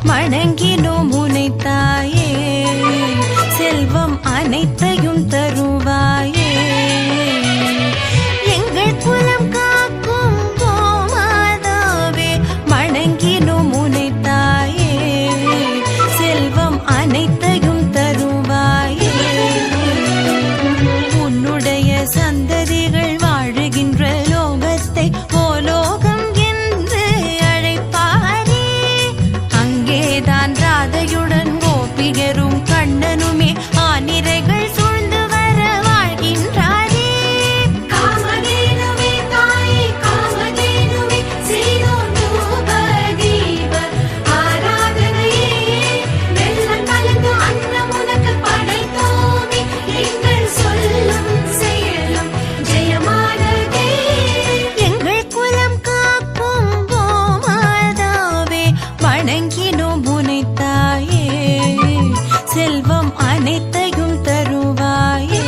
வணங்கினோம் உனை தாயே, செல்வம் அனைத்தையும் தருவாயே. எங்கள் குலம் காக்கும் கோமாதாவே, வணங்கினோம் உனை தாயே, செல்வம் அனைத்தையும் தருவாயே. உன்னுடைய சந்ததிகள் வாழுகின்ற லோகத்தை ஓலோகம் என்று அழைப்பாரே. அங்கேதான் ராதையுடன் கோபிகரும் கண்ணனுமே ஆனிரைகள் சூழ்ந்து வர வாழ்கின்றாரே. காமதேனுவே தாயே, காமதேனுவே செய்தோம் தூப தீப ஆராதனையே. வெள்ளம் கலந்து அன்னம் உனக்கு படைத்தோமே, எங்கள் சொல்லும் செயலும் ஜெயமானதே. எங்கள் குலம் காக்கும் கோமாதாவே, வணங்கினோம் உனை தாயே, செல்வம் அனைத்தையும் தருவாயே.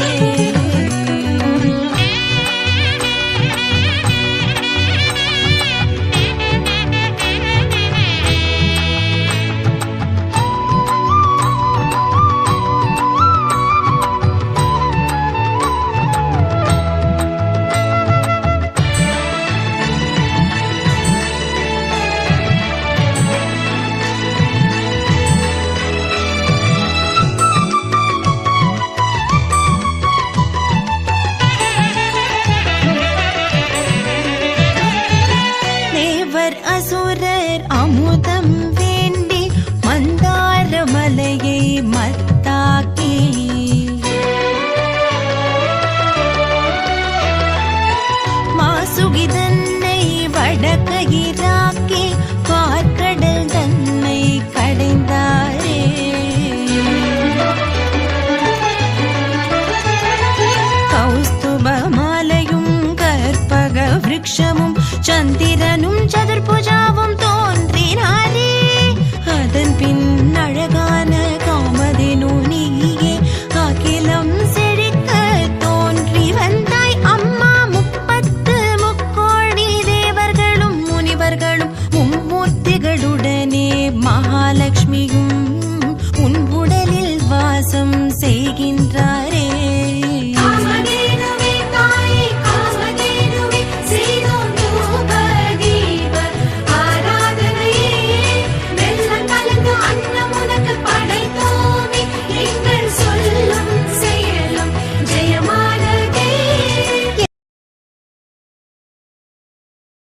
தேவர் அசுரர் அமுதம் வேண்டி மந்தார மலையை மத்தாக்கி, மாசுகி தன்னை வடக்கயிராக்கி, பார்க்கடல் தன்னை கடைந்தாரே. கௌஸ்துப மாலையும் கற்பக விருட்சமும் சந்திரனும் சதுர்புஜாவும் தோன்றினாரே. அதன் பின் அழகான காமதேனு நீயே அகிலம் செழிக்க தோன்றி வந்தாய் அம்மா. 30 முக்கோடி தேவர்களும் முனிவர்களும் மும்மூர்த்திகளுடனே மகாலட்சுமியும் உன் உடலில் வாசம் செய்கின்றார்.